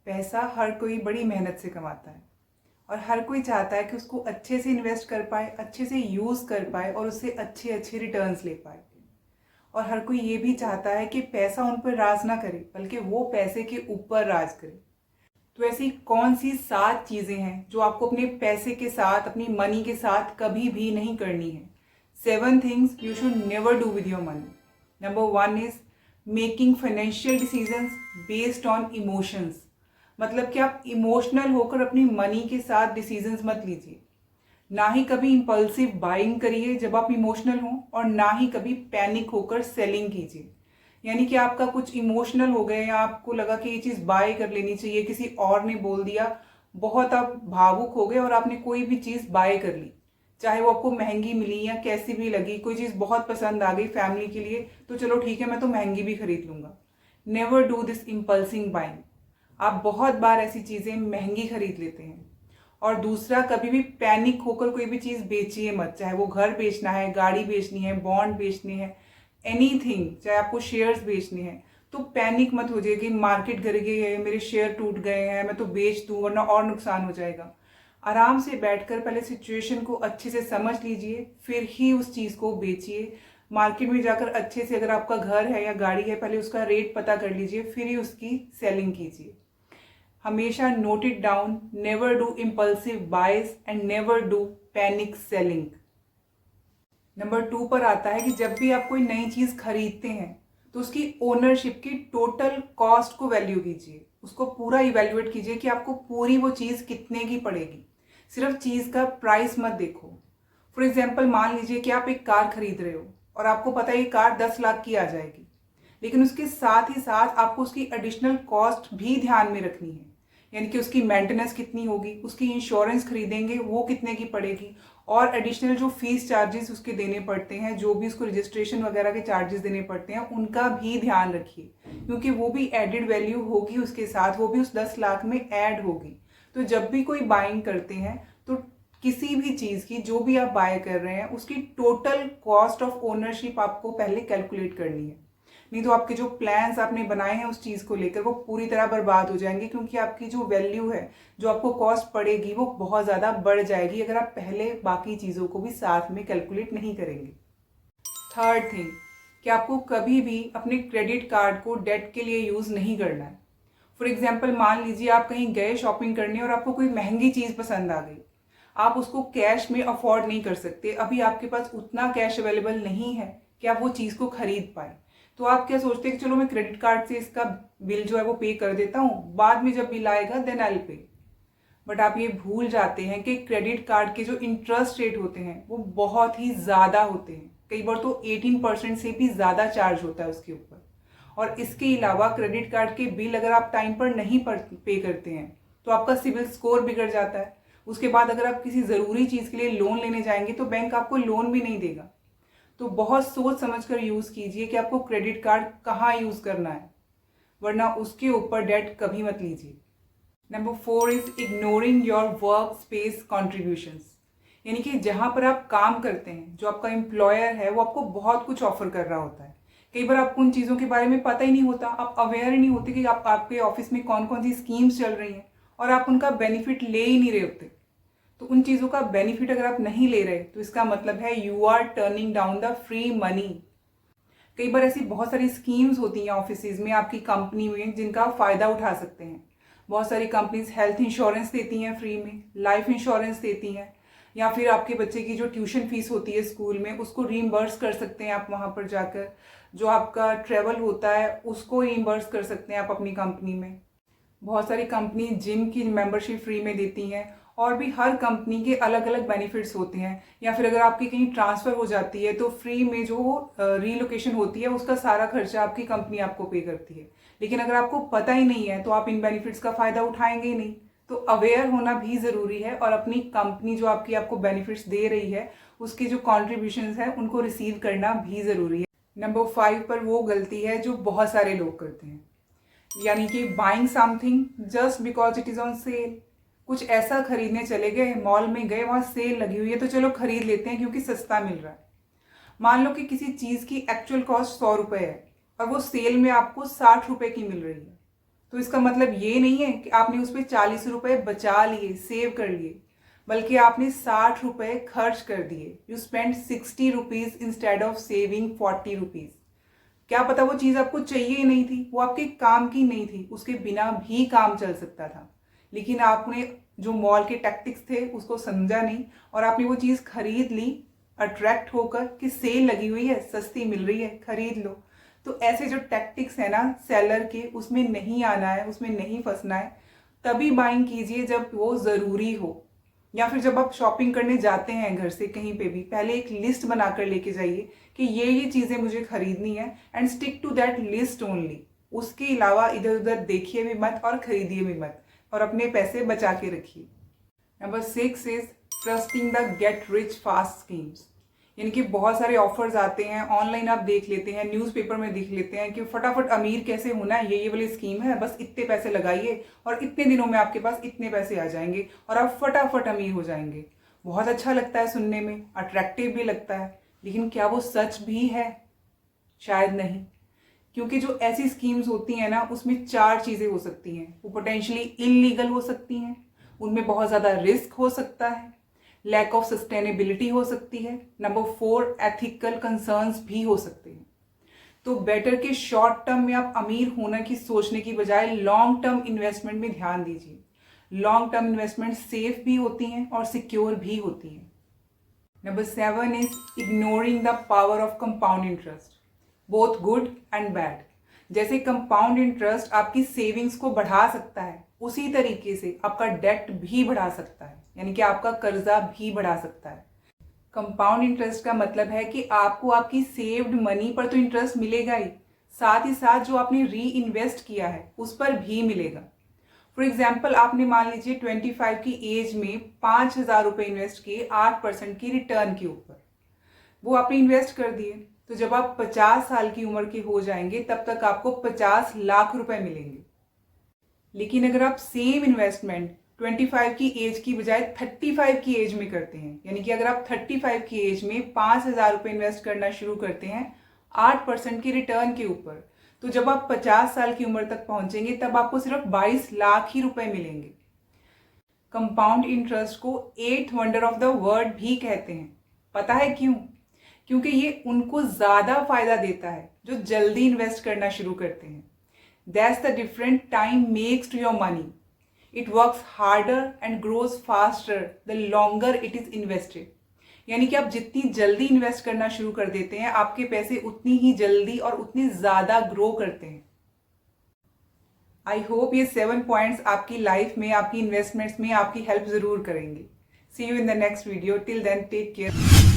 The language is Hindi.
पैसा हर कोई बड़ी मेहनत से कमाता है और हर कोई चाहता है कि उसको अच्छे से इन्वेस्ट कर पाए, अच्छे से यूज़ कर पाए और उससे अच्छे अच्छे रिटर्न्स ले पाए। और हर कोई ये भी चाहता है कि पैसा उन पर राज ना करे बल्कि वो पैसे के ऊपर राज करे। तो ऐसी कौन सी 7 चीज़ें हैं जो आपको अपने पैसे के साथ, अपनी मनी के साथ कभी भी नहीं करनी है। 7 things you should never do with your money. Number 1 is making financial decisions based on emotions. मतलब कि आप इमोशनल होकर अपनी मनी के साथ डिसीजंस मत लीजिए। ना ही कभी इम्पल्सिव बाइंग करिए जब आप इमोशनल हों, और ना ही कभी पैनिक होकर सेलिंग कीजिए। यानी कि आपका कुछ इमोशनल हो गए या आपको लगा कि ये चीज़ बाय कर लेनी चाहिए, किसी और ने बोल दिया, बहुत आप भावुक हो गए और आपने कोई भी चीज़ बाय कर ली, चाहे वो आपको महंगी मिली या कैसी भी लगी। कोई चीज़ बहुत पसंद आ गई फैमिली के लिए, तो चलो ठीक है, मैं तो महंगी भी खरीद लूंगा। Never do this impulsing buying. आप बहुत बार ऐसी चीज़ें महंगी खरीद लेते हैं। और दूसरा, कभी भी पैनिक होकर कोई भी चीज़ बेचिए मत, चाहे वो घर बेचना है, गाड़ी बेचनी है, बॉन्ड बेचनी है, एनीथिंग, चाहे आपको शेयर्स बेचने हैं। तो पैनिक मत हो जाए कि मार्केट गिर गई है, मेरे शेयर टूट गए हैं, मैं तो बेच दूं वरना और नुकसान हो जाएगा। आराम से बैठकर पहले सिचुएशन को अच्छे से समझ लीजिए, फिर ही उस चीज़ को बेचिए। मार्केट में जाकर अच्छे से, अगर आपका घर है या गाड़ी है, पहले उसका रेट पता कर लीजिए, फिर ही उसकी सेलिंग कीजिए। हमेशा note it down, never do impulsive buys and never do panic selling. Number 2 पर आता है कि जब भी आप कोई नई चीज़ खरीदते हैं तो उसकी ओनरशिप की टोटल कॉस्ट को वैल्यू कीजिए, उसको पूरा इवेल्युएट कीजिए कि आपको पूरी वो चीज़ कितने की पड़ेगी। सिर्फ चीज़ का प्राइस मत देखो। फॉर एग्जाम्पल, मान लीजिए कि आप एक कार खरीद रहे हो और आपको पता है ये कार 10 लाख की आ जाएगी, लेकिन उसके साथ ही साथ आपको उसकी एडिशनल कॉस्ट भी ध्यान में रखनी है। यानी कि उसकी मेंटेनेंस कितनी होगी, उसकी इंश्योरेंस खरीदेंगे वो कितने की पड़ेगी, और एडिशनल जो फीस चार्जेस उसके देने पड़ते हैं, जो भी उसको रजिस्ट्रेशन वगैरह के चार्जेस देने पड़ते हैं, उनका भी ध्यान रखिए, क्योंकि वो भी एडेड वैल्यू होगी उसके साथ, वो भी उस 10 लाख में ऐड होगी। तो जब भी कोई बाइंग करते हैं तो किसी भी चीज़ की, जो भी आप बाय कर रहे हैं, उसकी टोटल कॉस्ट ऑफ ओनरशिप आपको पहले कैलकुलेट करनी है। नहीं तो आपके जो प्लान्स आपने बनाए हैं उस चीज़ को लेकर, वो पूरी तरह बर्बाद हो जाएंगे, क्योंकि आपकी जो वैल्यू है, जो आपको कॉस्ट पड़ेगी, वो बहुत ज़्यादा बढ़ जाएगी अगर आप पहले बाकी चीज़ों को भी साथ में कैलकुलेट नहीं करेंगे। थर्ड थिंग, कि आपको कभी भी अपने क्रेडिट कार्ड को डेट के लिए यूज़ नहीं करना है। फॉर एग्जाम्पल, मान लीजिए आप कहीं गए शॉपिंग करने और आपको कोई महंगी चीज़ पसंद आ गई, आप उसको कैश में अफोर्ड नहीं कर सकते, अभी आपके पास उतना कैश अवेलेबल नहीं है कि आप वो चीज़ को खरीद पाए। तो आप क्या सोचते हैं कि चलो मैं क्रेडिट कार्ड से इसका बिल जो है वो पे कर देता हूँ, बाद में जब बिल आएगा then I will pay. But आप ये भूल जाते हैं कि क्रेडिट कार्ड के जो इंटरेस्ट रेट होते हैं वो बहुत ही ज़्यादा होते हैं। कई बार तो 18% से भी ज़्यादा चार्ज होता है उसके ऊपर। और इसके अलावा क्रेडिट कार्ड के बिल अगर आप टाइम पर नहीं पे करते हैं तो आपका सिविल स्कोर बिगड़ जाता है। उसके बाद अगर आप किसी ज़रूरी चीज़ के लिए लोन लेने जाएंगे तो बैंक आपको लोन भी नहीं देगा। तो बहुत सोच समझकर यूज़ कीजिए कि आपको क्रेडिट कार्ड कहाँ यूज़ करना है, वरना उसके ऊपर डेट कभी मत लीजिए। Number 4 is ignoring your work space contributions. यानी कि जहाँ पर आप काम करते हैं, जो आपका एम्प्लॉयर है, वो आपको बहुत कुछ ऑफर कर रहा होता है। कई बार आपको उन चीज़ों के बारे में पता ही नहीं होता, आप अवेयर ही नहीं होते कि आपके ऑफिस में कौन कौन सी स्कीम्स चल रही हैं, और आप उनका बेनिफिट ले ही नहीं रहे होते। तो उन चीज़ों का बेनिफिट अगर आप नहीं ले रहे तो इसका मतलब है you are turning down the free money. कई बार ऐसी बहुत सारी स्कीम्स होती हैं ऑफिस में, आपकी कंपनी में, जिनका आप फ़ायदा उठा सकते हैं। बहुत सारी कंपनीज हेल्थ इंश्योरेंस देती हैं फ्री में, लाइफ इंश्योरेंस देती हैं, या फिर आपके बच्चे की जो ट्यूशन फीस होती है स्कूल में, उसको रीइंबर्स कर सकते हैं आप वहाँ पर जाकर। जो आपका ट्रेवल होता है उसको रीइंबर्स कर सकते हैं आप अपनी कंपनी में। बहुत सारी कंपनी जिम की मेंबरशिप फ्री में देती हैं, और भी हर कंपनी के अलग अलग बेनिफिट्स होते हैं। या फिर अगर आपकी कहीं ट्रांसफ़र हो जाती है तो फ्री में जो रीलोकेशन होती है उसका सारा खर्चा आपकी कंपनी आपको पे करती है। लेकिन अगर आपको पता ही नहीं है तो आप इन बेनिफिट्स का फ़ायदा उठाएंगे ही नहीं। तो अवेयर होना भी ज़रूरी है, और अपनी कंपनी जो आपको बेनिफिट्स दे रही है उसके जो कॉन्ट्रीब्यूशंस हैं उनको रिसीव करना भी ज़रूरी है। नंबर 5 पर वो गलती है जो बहुत सारे लोग करते हैं, यानी कि buying something just because it is on sale. कुछ ऐसा खरीदने चले गए, मॉल में गए, वहाँ सेल लगी हुई है तो चलो खरीद लेते हैं क्योंकि सस्ता मिल रहा है। मान लो कि किसी चीज़ की एक्चुअल कॉस्ट 100 रुपये है और वो सेल में आपको 60 रुपये की मिल रही है, तो इसका मतलब ये नहीं है कि आपने उस पर 40 रुपये बचा लिए, सेव कर लिए, बल्कि आपने 60 रुपये खर्च कर दिए। You spend 60 rupees instead of saving 40 rupees. क्या पता वो चीज़ आपको चाहिए ही नहीं थी, वो आपके काम की नहीं थी, उसके बिना भी काम चल सकता था, लेकिन आपने जो मॉल के टैक्टिक्स थे उसको समझा नहीं और आपने वो चीज़ खरीद ली अट्रैक्ट होकर कि सेल लगी हुई है, सस्ती मिल रही है, खरीद लो। तो ऐसे जो टैक्टिक्स है ना सेलर के, उसमें नहीं आना है, उसमें नहीं फंसना है। तभी बाइंग कीजिए जब वो ज़रूरी हो, या फिर जब आप शॉपिंग करने जाते हैं घर से कहीं पे भी, पहले एक लिस्ट बनाकर लेके जाइए कि ये चीज़ें मुझे खरीदनी है and stick to that list only. उसके अलावा इधर उधर देखिए भी मत और खरीदिए भी मत, और अपने पैसे बचा के रखिए। Number 6 is trusting the get rich fast schemes. यानी कि बहुत सारे ऑफर्स आते हैं, ऑनलाइन आप देख लेते हैं, न्यूज़पेपर में देख लेते हैं कि फटाफट अमीर कैसे होना है, ये वाली स्कीम है, बस इतने पैसे लगाइए और इतने दिनों में आपके पास इतने पैसे आ जाएंगे और आप फटाफट अमीर हो जाएंगे। बहुत अच्छा लगता है सुनने में, अट्रैक्टिव भी लगता है, लेकिन क्या वो सच भी है? शायद नहीं। क्योंकि जो ऐसी स्कीम्स होती हैं ना, उसमें 4 चीज़ें हो सकती हैं। वो पोटेंशियली इलीगल हो सकती हैं, उनमें बहुत ज़्यादा रिस्क हो सकता है, लैक ऑफ सस्टेनेबिलिटी हो सकती है, नंबर 4 एथिकल कंसर्न्स भी हो सकते हैं। तो बेटर कि शॉर्ट टर्म में आप अमीर होने की सोचने की बजाय लॉन्ग टर्म इन्वेस्टमेंट में ध्यान दीजिए। लॉन्ग टर्म इन्वेस्टमेंट सेफ भी होती हैं और सिक्योर भी होती हैं। Number 7 is ignoring the power of compound interest, both good and bad. जैसे कंपाउंड इंटरेस्ट आपकी सेविंग्स को बढ़ा सकता है, उसी तरीके से आपका डेट भी बढ़ा सकता है, यानी कि आपका कर्जा भी बढ़ा सकता है। कंपाउंड इंटरेस्ट का मतलब है कि आपको आपकी सेव्ड मनी पर तो इंटरेस्ट मिलेगा ही, साथ ही साथ जो आपने री इन्वेस्ट किया है उस पर भी मिलेगा। फॉर एग्जाम्पल, आपने मान लीजिए 25 की एज में 5,000 रुपये इन्वेस्ट किए 8% की रिटर्न के ऊपर, वो आपने इन्वेस्ट कर दिए। तो जब आप 50 साल की उम्र के हो जाएंगे तब तक आपको 50 लाख रुपए मिलेंगे। लेकिन अगर आप सेम इन्वेस्टमेंट 25 की एज की बजाय 35 की एज में करते हैं, यानी कि अगर आप 35 की एज में 5,000 रुपये इन्वेस्ट करना शुरू करते हैं 8% की रिटर्न के ऊपर, तो जब आप 50 साल की उम्र तक पहुंचेंगे तब आपको सिर्फ 22 लाख ही रुपए मिलेंगे। कंपाउंड इंटरेस्ट को 8th wonder of the world भी कहते हैं। पता है क्यों? क्योंकि ये उनको ज्यादा फायदा देता है जो जल्दी इन्वेस्ट करना शुरू करते हैं। That's the different time makes to your money. It works harder and grows faster the longer it is invested. यानी कि आप जितनी जल्दी इन्वेस्ट करना शुरू कर देते हैं, आपके पैसे उतनी ही जल्दी और उतनी ज्यादा ग्रो करते हैं। आई होप ये 7 पॉइंट्स आपकी लाइफ में, आपकी इन्वेस्टमेंट्स में आपकी हेल्प जरूर करेंगे। See you in the next video. Till then take care.